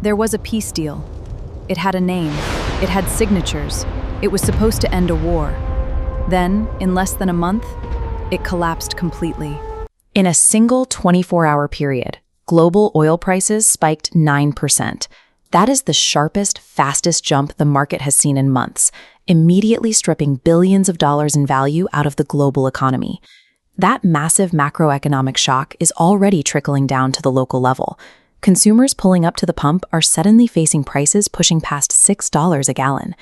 There was a peace deal. It had a name. It had signatures. It was supposed to end a war. Then, in less than a month, it collapsed completely. In a single 24-hour period, global oil prices spiked 9%. That is the sharpest, fastest jump the market has seen in months, immediately stripping billions of dollars in value out of the global economy. That massive macroeconomic shock is already trickling down to the local level. Consumers pulling up to the pump are suddenly facing prices pushing past $6 a gallon.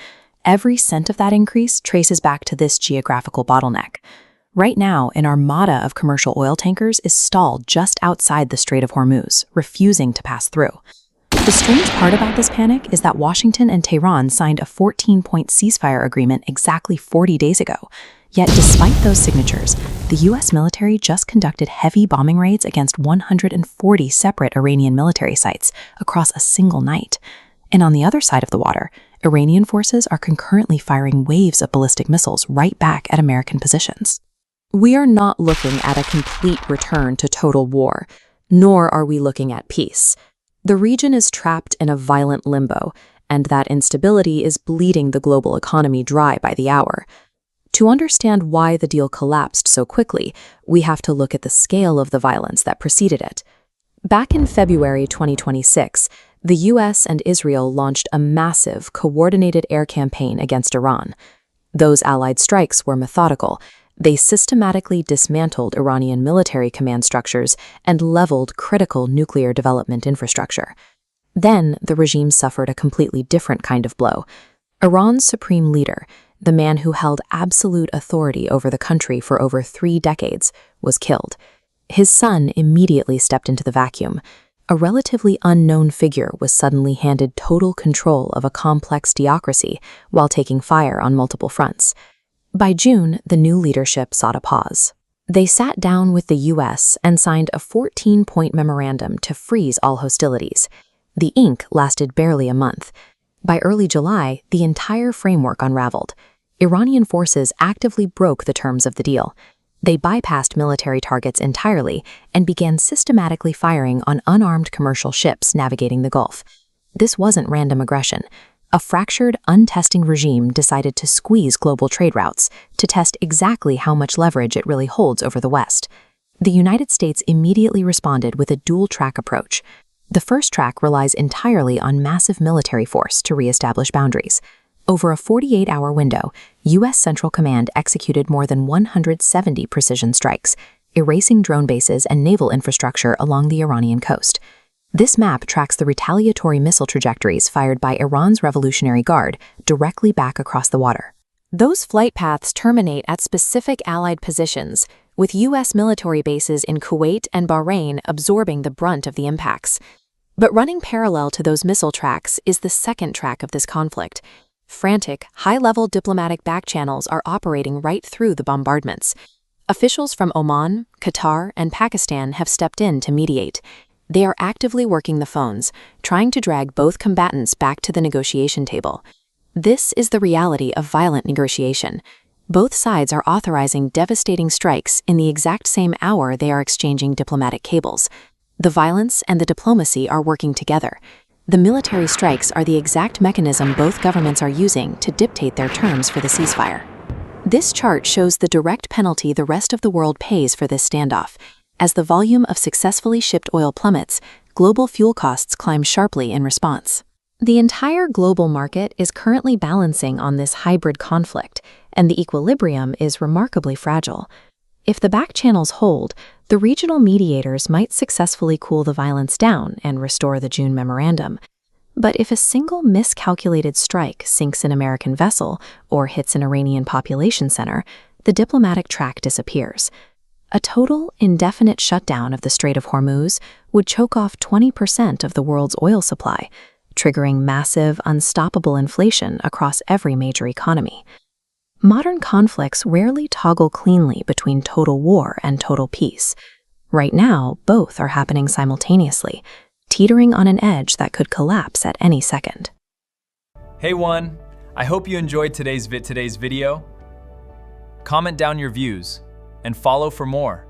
Every cent of that increase traces back to this geographical bottleneck. Right now, an armada of commercial oil tankers is stalled just outside the Strait of Hormuz, refusing to pass through. The strange part about this panic is that Washington and Tehran signed a 14-point ceasefire agreement exactly 40 days ago. Yet despite those signatures, the U.S. military just conducted heavy bombing raids against 140 separate Iranian military sites across a single night. And on the other side of the water, Iranian forces are concurrently firing waves of ballistic missiles right back at American positions. We are not looking at a complete return to total war, nor are we looking at peace. The region is trapped in a violent limbo, and that instability is bleeding the global economy dry by the hour. To understand why the deal collapsed so quickly, we have to look at the scale of the violence that preceded it. Back in February 2026, the US and Israel launched a massive, coordinated air campaign against Iran. Those allied strikes were methodical. They systematically dismantled Iranian military command structures and leveled critical nuclear development infrastructure. Then, the regime suffered a completely different kind of blow. Iran's supreme leader, the man who held absolute authority over the country for over 3 decades, was killed. His son immediately stepped into the vacuum. A relatively unknown figure was suddenly handed total control of a complex theocracy while taking fire on multiple fronts. By June, the new leadership sought a pause. They sat down with the U.S. and signed a 14-point memorandum to freeze all hostilities. The ink lasted barely a month. By early July, the entire framework unraveled. Iranian forces actively broke the terms of the deal. They bypassed military targets entirely and began systematically firing on unarmed commercial ships navigating the Gulf. This wasn't random aggression. A fractured, untesting regime decided to squeeze global trade routes to test exactly how much leverage it really holds over the West. The United States immediately responded with a dual-track approach. The first track relies entirely on massive military force to reestablish boundaries. Over a 48-hour window, U.S. Central Command executed more than 170 precision strikes, erasing drone bases and naval infrastructure along the Iranian coast. This map tracks the retaliatory missile trajectories fired by Iran's Revolutionary Guard directly back across the water. Those flight paths terminate at specific Allied positions, with U.S. military bases in Kuwait and Bahrain absorbing the brunt of the impacts. But running parallel to those missile tracks is the second track of this conflict. Frantic, high-level diplomatic backchannels are operating right through the bombardments. Officials from Oman, Qatar, and Pakistan have stepped in to mediate. They are actively working the phones, trying to drag both combatants back to the negotiation table. This is the reality of violent negotiation. Both sides are authorizing devastating strikes in the exact same hour they are exchanging diplomatic cables. The violence and the diplomacy are working together. The military strikes are the exact mechanism both governments are using to dictate their terms for the ceasefire. This chart shows the direct penalty the rest of the world pays for this standoff. As the volume of successfully shipped oil plummets, global fuel costs climb sharply in response. The entire global market is currently balancing on this hybrid conflict, and the equilibrium is remarkably fragile. If the back channels hold, the regional mediators might successfully cool the violence down and restore the June memorandum. But if a single miscalculated strike sinks an American vessel or hits an Iranian population center, the diplomatic track disappears. A total, indefinite shutdown of the Strait of Hormuz would choke off 20% of the world's oil supply, triggering massive, unstoppable inflation across every major economy. Modern conflicts rarely toggle cleanly between total war and total peace. Right now, both are happening simultaneously, teetering on an edge that could collapse at any second. Hey one, I hope you enjoyed today's video. Comment down your views and follow for more.